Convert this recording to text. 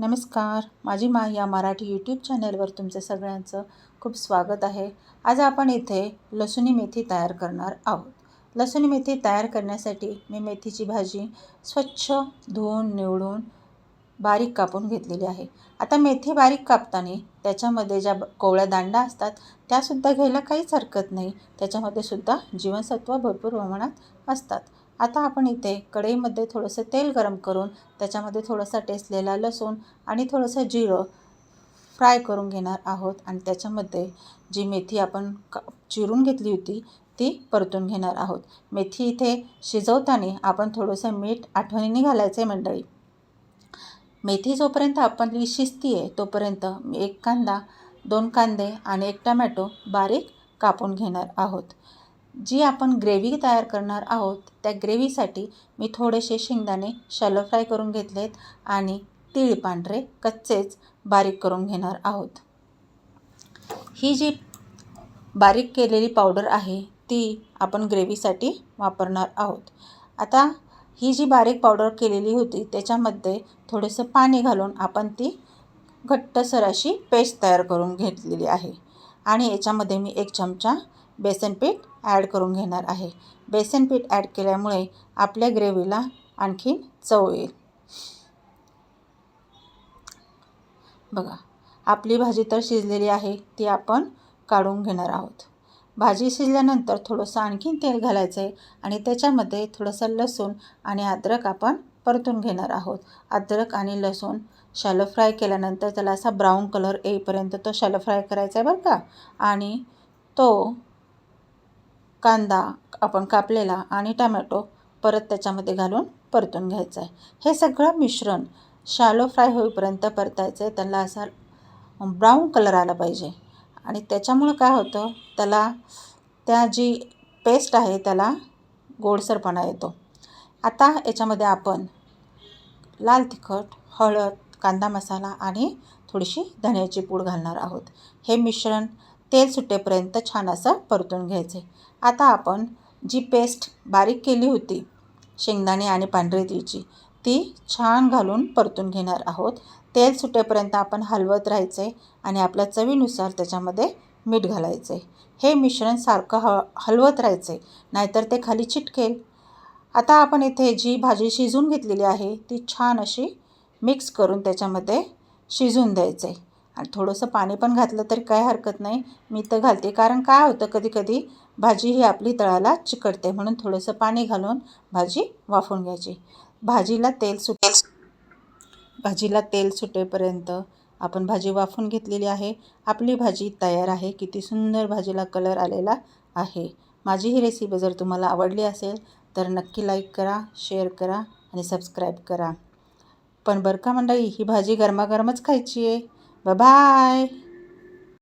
नमस्कार, माझी मा या मराठी यूट्यूब चॅनलवर तुमचं सगळ्यांचं खूप स्वागत आहे। आज आपण इथे लसुणी मेथी तयार करणार आहोत। लसुणी मेथी तयार करण्यासाठी मी मेथीची भाजी स्वच्छ धुवून निवडून बारीक कापून घेतलेली आहे। आता मेथी बारीक कापताना त्याच्यामध्ये ज्या कोवळ्या दांडा असतात त्यासुद्धा घ्यायला काहीच हरकत नाही, त्याच्यामध्ये सुद्धा जीवनसत्व भरपूर प्रमाणात असतात। आता आपण इथे कढईमध्ये थोडंसं तेल गरम करून त्याच्यामध्ये थोडासा ठेचलेला लसूण आणि थोडंसं जिरं फ्राय करून घेणार आहोत आणि त्याच्यामध्ये जी मेथी आपण चिरून घेतली होती ती परतून घेणार आहोत। मेथी इथे शिजवताना आपण थोडंसं मीठ आठवणीने घालायचं आहे मंडळी। मेथी जोपर्यंत आपली शिजती आहे तोपर्यंत एक कांदा, 2 कांदे आणि 1 टोमॅटो बारीक कापून घेणार आहोत। जी आपण ग्रेव्ही तयार करणार आहोत त्या ग्रेव्हीसाठी मी थोडेसे शेंगदाणे शॅलो फ्राय करून घेतलेत आणि तीळ पांढरे कच्चेच बारीक करून घेणार आहोत। ही जी बारीक केलेली पावडर आहे ती आपण ग्रेव्हीसाठी वापरणार आहोत। आता ही जी बारीक पावडर केलेली होती त्याच्यामध्ये थोडंसं पाणी घालून आपण ती घट्टसर अशी पेस्ट तयार करून घेतलेली आहे आणि याच्यामध्ये मी 1 चमचा बेसन पीठ ॲड करून घेणार आहे। बेसन पीठ ॲड केल्यामुळे आपल्या ग्रेव्हीला आणखी चव येईल। बघा, आपली भाजी तर शिजलेली आहे, ती आपण काढून घेणार आहोत। भाजी शिजल्यानंतर थोडंसं आणखीन तेल घालायचं आहे आणि त्याच्यामध्ये थोडंसं लसूण आणि अद्रक आपण परतून घेणार आहोत। अद्रक आणि लसूण शॅलो फ्राय केल्यानंतर त्याला असा ब्राऊन कलर येईपर्यंत तो शॅलो फ्राय करायचा आहे बरं का। आणि तो कांदा आपण कापलेला आणि टोमॅटो परत त्याच्यामध्ये घालून परतून घ्यायचं आहे। हे सगळं मिश्रण शॅलो फ्राय होईपर्यंत परतायचं आहे, त्याला असा ब्राऊन कलर आला पाहिजे आणि त्याच्यामुळं काय होतं, त्याला त्या जी पेस्ट आहे त्याला गोडसरपणा येतो। आता याच्यामध्ये आपण लाल तिखट, हळद, कांदा मसाला आणि थोडीशी धण्याची पूड घालणार आहोत। हे मिश्रण तेल सुटेपर्यंत छान असं परतून घ्यायचे। आता आपण जी पेस्ट बारीक केली होती शेंगदाणे आणि पांढरे तीळची ती छान घालून परतून घेणार आहोत। तेल सुटेपर्यंत आपण हलवत राहायचे आणि आपल्या चवीनुसार त्याच्यामध्ये मीठ घालायचे। हे मिश्रण सारखं हलवत राहायचे, नाहीतर ते खाली चिटकेल। आता आपण इथे जी भाजी शिजून घेतलेली आहे ती छान अशी मिक्स करून त्याच्यामध्ये शिजून द्यायचे आणि थोडंसं पाणी पण घातलं तरी काय हरकत नाही, मी तर घालते। कारण काय होतं कधी भाजी ही आपली तळाला चिकटते, म्हणून थोडंसं पाणी घालून भाजी वाफवून घ्यायची। भाजीला तेल सुटेपर्यंत आपण भाजी वाफवून घेतलेली आहे। आपली भाजी तयार आहे। किती सुंदर भाजीला कलर आलेला आहे। माझी ही रेसिपी जर तुम्हाला आवडली असेल तर नक्की लाईक करा, शेअर करा आणि सबस्क्राईब करा। पण बरं का मंडळी, ही भाजी गरमागरमच खायची आहे। Bye bye.